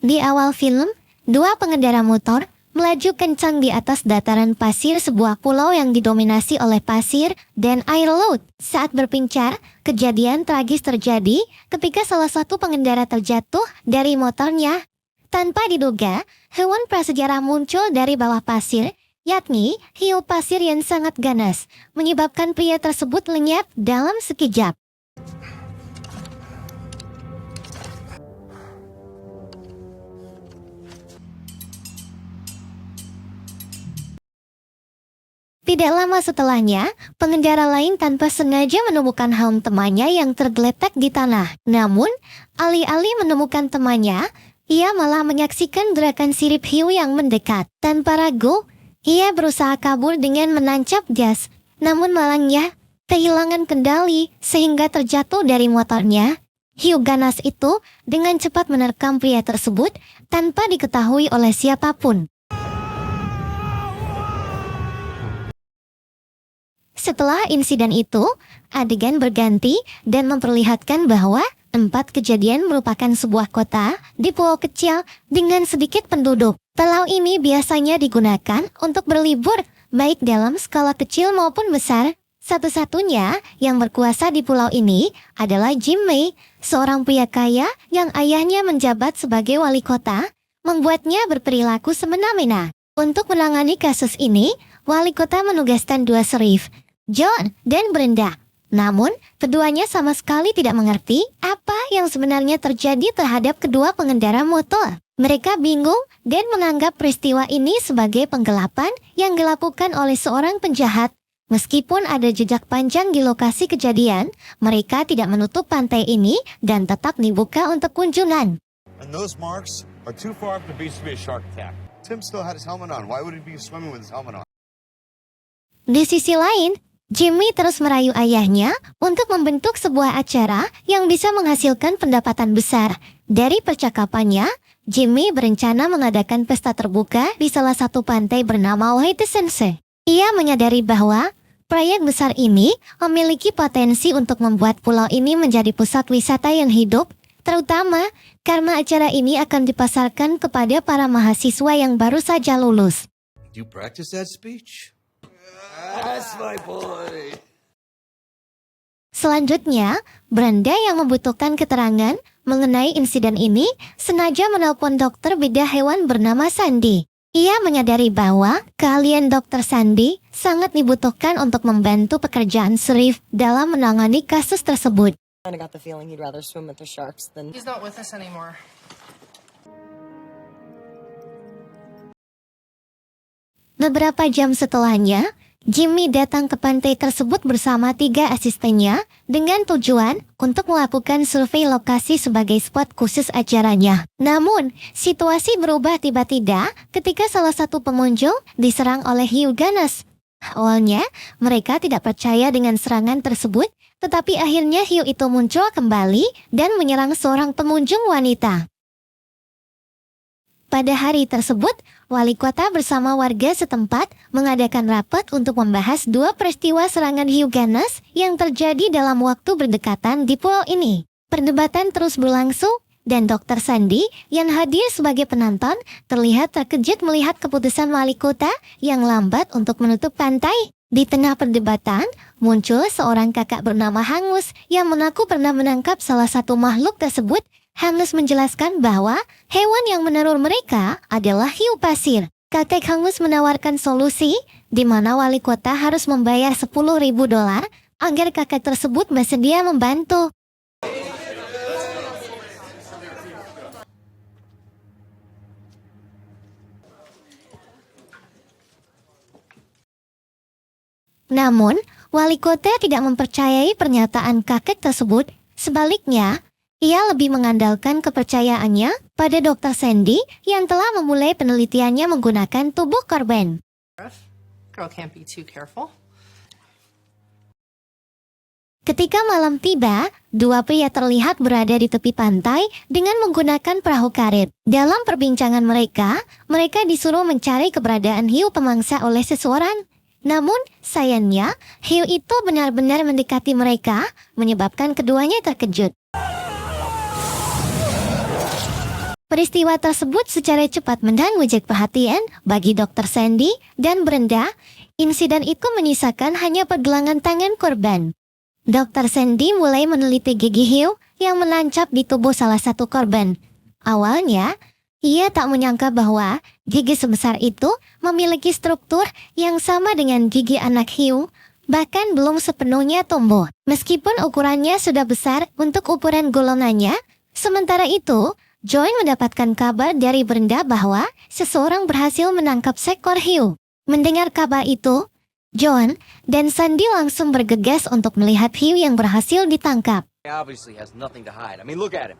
Di awal film, dua pengendara motor melaju kencang di atas dataran pasir sebuah pulau yang didominasi oleh pasir dan air laut. Saat berpencar, kejadian tragis terjadi ketika salah satu pengendara terjatuh dari motornya. Tanpa diduga, hewan prasejarah muncul dari bawah pasir, yakni hiu pasir yang sangat ganas, menyebabkan pria tersebut lenyap dalam sekejap. Tidak lama setelahnya, pengendara lain tanpa sengaja menemukan helm temannya yang tergeletak di tanah. Namun, alih-alih menemukan temannya, ia malah menyaksikan gerakan sirip hiu yang mendekat. Tanpa ragu, ia berusaha kabur dengan menancap gas. Namun malangnya, kehilangan kendali sehingga terjatuh dari motornya. Hiu ganas itu dengan cepat menerkam pria tersebut tanpa diketahui oleh siapapun. Setelah insiden itu, adegan berganti dan memperlihatkan bahwa 4 kejadian merupakan sebuah kota di pulau kecil dengan sedikit penduduk. Pulau ini biasanya digunakan untuk berlibur, baik dalam skala kecil maupun besar. Satu-satunya yang berkuasa di pulau ini adalah Jimmy, seorang pria kaya yang ayahnya menjabat sebagai wali kota, membuatnya berperilaku semena-mena. Untuk menangani kasus ini, wali kota menugaskan 2 serif, John dan Brenda. Namun, keduanya sama sekali tidak mengerti apa yang sebenarnya terjadi terhadap kedua pengendara motor. Mereka bingung dan menganggap peristiwa ini sebagai penggelapan yang dilakukan oleh seorang penjahat. Meskipun ada jejak panjang di lokasi kejadian, mereka tidak menutup pantai ini dan tetap dibuka untuk kunjungan. And those marks are too far from the beach to be a shark attack. Tim still had his helmet on. Why would he be swimming with his helmet on? Di sisi lain, Jimmy terus merayu ayahnya untuk membentuk sebuah acara yang bisa menghasilkan pendapatan besar. Dari percakapannya, Jimmy berencana mengadakan pesta terbuka di salah satu pantai bernama White Sands. Ia menyadari bahwa proyek besar ini memiliki potensi untuk membuat pulau ini menjadi pusat wisata yang hidup, terutama karena acara ini akan dipasarkan kepada para mahasiswa yang baru saja lulus. Do you practice that speech? That's my boy. Selanjutnya, Brenda yang membutuhkan keterangan mengenai insiden ini sengaja menelpon dokter bedah hewan bernama Sandy. Ia menyadari bahwa keahlian Dr. Sandy sangat dibutuhkan untuk membantu pekerjaan serif dalam menangani kasus tersebut. I got the feeling he'd rather swim with the sharks than... He's not with us anymore. Beberapa jam setelahnya, Jimmy datang ke pantai tersebut bersama 3 asistennya dengan tujuan untuk melakukan survei lokasi sebagai spot khusus acaranya. Namun, situasi berubah tiba-tiba ketika salah satu pengunjung diserang oleh hiu ganas. Awalnya, mereka tidak percaya dengan serangan tersebut, tetapi akhirnya hiu itu muncul kembali dan menyerang seorang pengunjung wanita. Pada hari tersebut, wali kota bersama warga setempat mengadakan rapat untuk membahas 2 peristiwa serangan hiu ganas yang terjadi dalam waktu berdekatan di pulau ini. Perdebatan terus berlangsung, dan Dr. Sandy yang hadir sebagai penonton terlihat terkejut melihat keputusan wali kota yang lambat untuk menutup pantai. Di tengah perdebatan, muncul seorang kakak bernama Hangus yang mengaku pernah menangkap salah satu makhluk tersebut. Hangus menjelaskan bahwa hewan yang meneror mereka adalah hiu pasir. Kakek Hangus menawarkan solusi, di mana wali kota harus membayar $10.000 agar kakek tersebut bersedia membantu. Namun, wali kota tidak mempercayai pernyataan kakek tersebut. Sebaliknya, ia lebih mengandalkan kepercayaannya pada Dr. Sandy yang telah memulai penelitiannya menggunakan tubuh korban. Girl can't be too careful. Ketika malam tiba, 2 pria terlihat berada di tepi pantai dengan menggunakan perahu karet. Dalam perbincangan mereka, mereka disuruh mencari keberadaan hiu pemangsa oleh seseorang. Namun, sayangnya, hiu itu benar-benar mendekati mereka, menyebabkan keduanya terkejut. Peristiwa tersebut secara cepat mengejek perhatian bagi Dr. Sandy dan Brenda. Insiden itu menyisakan hanya pergelangan tangan korban. Dr. Sandy mulai meneliti gigi hiu yang menancap di tubuh salah satu korban. Awalnya, ia tak menyangka bahwa gigi sebesar itu memiliki struktur yang sama dengan gigi anak hiu, bahkan belum sepenuhnya tumbuh. Meskipun ukurannya sudah besar untuk ukuran golongannya, sementara itu, John mendapatkan kabar dari Brenda bahwa seseorang berhasil menangkap seekor hiu. Mendengar kabar itu, John dan Sandy langsung bergegas untuk melihat hiu yang berhasil ditangkap. He obviously has nothing to hide. I mean, look at him.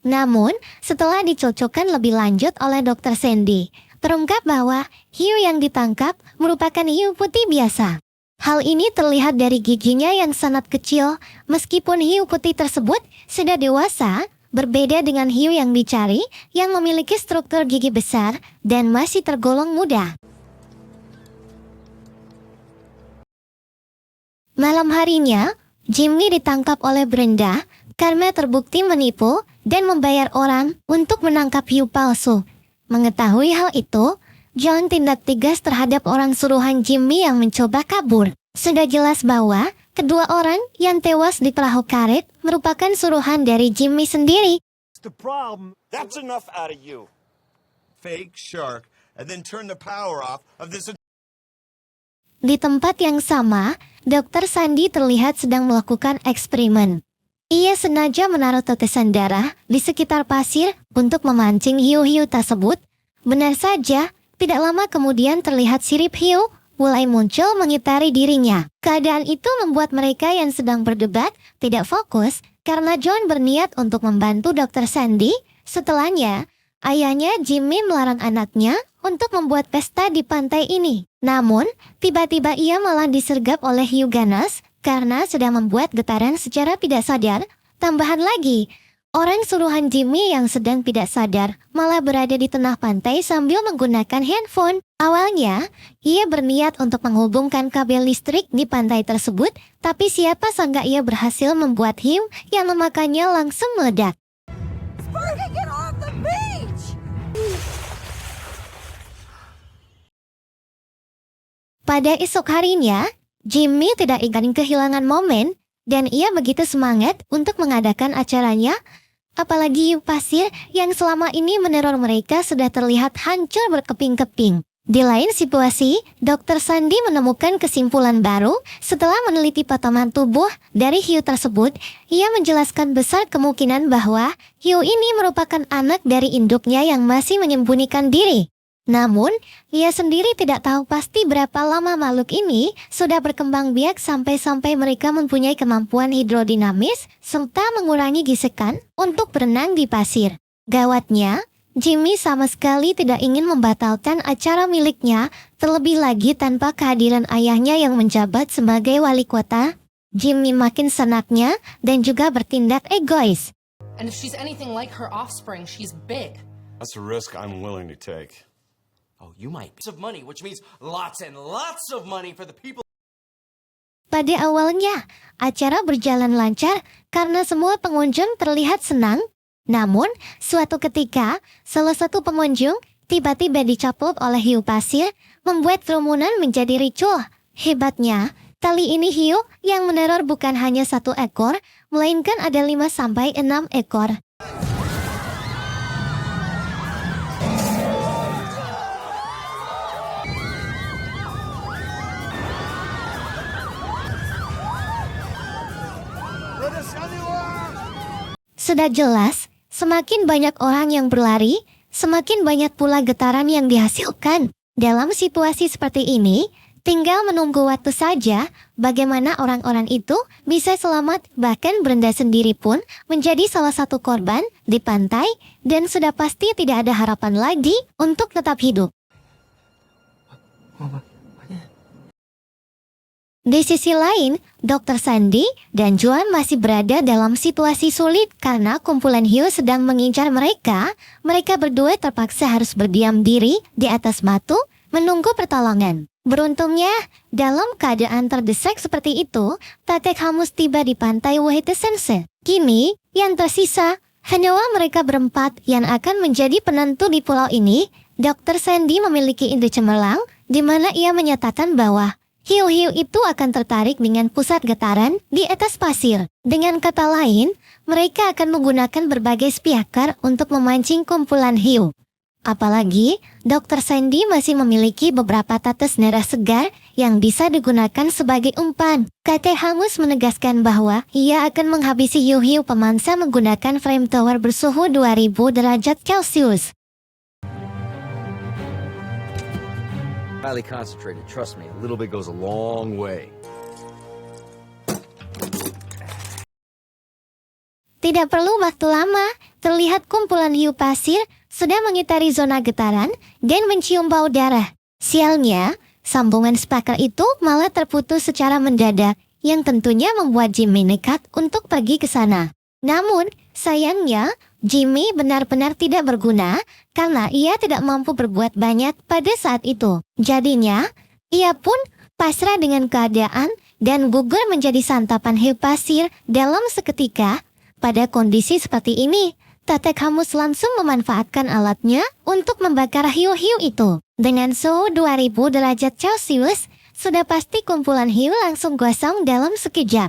Namun, setelah dicocokkan lebih lanjut oleh Dr. Sandy, terungkap bahwa hiu yang ditangkap merupakan hiu putih biasa. Hal ini terlihat dari giginya yang sangat kecil, meskipun hiu putih tersebut sudah dewasa, berbeda dengan hiu yang dicari yang memiliki struktur gigi besar dan masih tergolong muda. Malam harinya, Jimmy ditangkap oleh Brenda karena terbukti menipu dan membayar orang untuk menangkap hiu palsu. Mengetahui hal itu, John tindak tegas terhadap orang suruhan Jimmy yang mencoba kabur. Sudah jelas bahwa kedua orang yang tewas di perahu karet merupakan suruhan dari Jimmy sendiri. The problem. That's enough out of you. Fake shark, and then turn the power off of this. Di tempat yang sama, Dr. Sandy terlihat sedang melakukan eksperimen. Ia sengaja menaruh tetesan darah di sekitar pasir untuk memancing hiu-hiu tersebut. Benar saja, tidak lama kemudian terlihat sirip hiu mulai muncul mengitari dirinya. Keadaan itu membuat mereka yang sedang berdebat tidak fokus karena John berniat untuk membantu Dr. Sandy. Setelahnya, ayahnya Jimmy melarang anaknya untuk membuat pesta di pantai ini. Namun, tiba-tiba ia malah disergap oleh hiu ganas karena sedang membuat getaran secara tidak sadar. Tambahan lagi, orang suruhan Jimmy yang sedang tidak sadar malah berada di tengah pantai sambil menggunakan handphone. Awalnya, ia berniat untuk menghubungkan kabel listrik di pantai tersebut, tapi siapa sangka ia berhasil membuat hiu yang memakannya langsung meledak. Sparky, get off the beach! Pada esok harinya, Jimmy tidak ingin kehilangan momen, dan ia begitu semangat untuk mengadakan acaranya. Apalagi hiu pasir yang selama ini meneror mereka sudah terlihat hancur berkeping-keping. Di lain situasi, Dr. Sandy menemukan kesimpulan baru setelah meneliti potongan tubuh dari hiu tersebut. Ia menjelaskan besar kemungkinan bahwa hiu ini merupakan anak dari induknya yang masih menyembunyikan diri. Namun, ia sendiri tidak tahu pasti berapa lama makhluk ini sudah berkembang biak sampai-sampai mereka mempunyai kemampuan hidrodinamis serta mengurangi gesekan untuk berenang di pasir. Gawatnya, Jimmy sama sekali tidak ingin membatalkan acara miliknya, terlebih lagi tanpa kehadiran ayahnya yang menjabat sebagai wali kota. Jimmy makin senaknya dan juga bertindak egois. And if she's anything like her offspring, she's big. That's a risk I'm willing to take. Oh, you might be. Of money, which means lots and lots of money for the people. Pada awalnya, acara berjalan lancar karena semua pengunjung terlihat senang. Namun, suatu ketika, salah satu pengunjung tiba-tiba dicaplok oleh hiu pasir, membuat kerumunan menjadi ricuh. Hebatnya, kali ini hiu yang meneror bukan hanya satu ekor, melainkan ada 5-6 ekor. Sudah jelas, semakin banyak orang yang berlari, semakin banyak pula getaran yang dihasilkan. Dalam situasi seperti ini, tinggal menunggu waktu saja bagaimana orang-orang itu bisa selamat. Bahkan Brenda sendiri pun menjadi salah satu korban di pantai dan sudah pasti tidak ada harapan lagi untuk tetap hidup. Di sisi lain, Dr. Sandy dan Joan masih berada dalam situasi sulit karena kumpulan hiu sedang mengincar mereka. Mereka berdua terpaksa harus berdiam diri di atas batu, menunggu pertolongan. Beruntungnya, dalam keadaan terdesak seperti itu, Tatek Hamus tiba di pantai Wahitesense. Kini, yang tersisa Hanyalah mereka berempat yang akan menjadi penentu di pulau ini. Dr. Sandy memiliki ide cemerlang, di mana ia menyatakan bahwa hiu-hiu itu akan tertarik dengan pusat getaran di atas pasir. Dengan kata lain, mereka akan menggunakan berbagai spiaker untuk memancing kumpulan hiu. Apalagi, Dr. Sandy masih memiliki beberapa tetes darah segar yang bisa digunakan sebagai umpan. Kakek Hangus menegaskan bahwa ia akan menghabisi hiu-hiu pemangsa menggunakan flamethrower bersuhu 2000 derajat Celcius. Highly concentrated, trust me. A little bit goes a long way. Tidak perlu waktu lama, terlihat kumpulan hiu pasir sudah mengitari zona getaran dan mencium bau darah. Sialnya, sambungan spiaker itu malah terputus secara mendadak, yang tentunya membuat Jimmy nekat untuk pergi ke sana. Namun, sayangnya, Jimmy benar-benar tidak berguna karena ia tidak mampu berbuat banyak pada saat itu. Jadinya, ia pun pasrah dengan keadaan dan gugur menjadi santapan hiu pasir dalam seketika. Pada kondisi seperti ini, Tetek Hangus langsung memanfaatkan alatnya untuk membakar hiu-hiu itu. Dengan suhu 2000 derajat Celcius, sudah pasti kumpulan hiu langsung gosong dalam sekejap.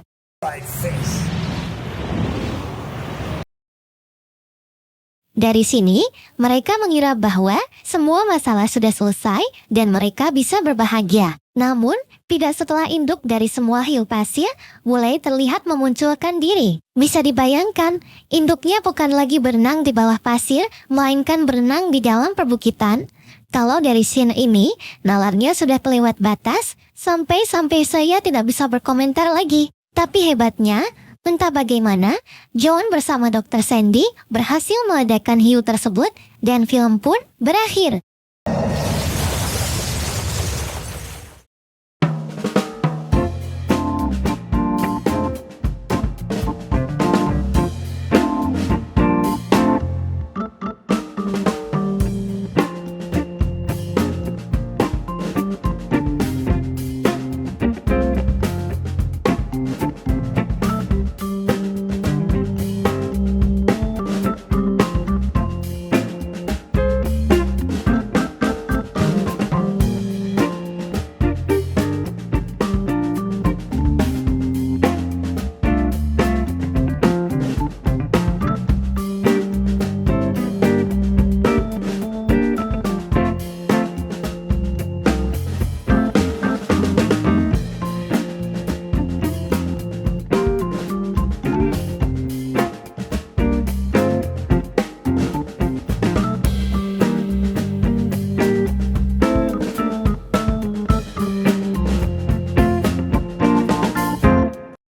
Dari sini, mereka mengira bahwa semua masalah sudah selesai dan mereka bisa berbahagia. Namun, tidak setelah induk dari semua hiu pasir mulai terlihat memunculkan diri. Bisa dibayangkan, induknya bukan lagi berenang di bawah pasir, melainkan berenang di dalam perbukitan. Kalau dari scene ini, nalarnya sudah kelewat batas, sampai-sampai saya tidak bisa berkomentar lagi. Tapi hebatnya, entah bagaimana, John bersama Dr. Sandy berhasil meledakkan hiu tersebut dan film pun berakhir.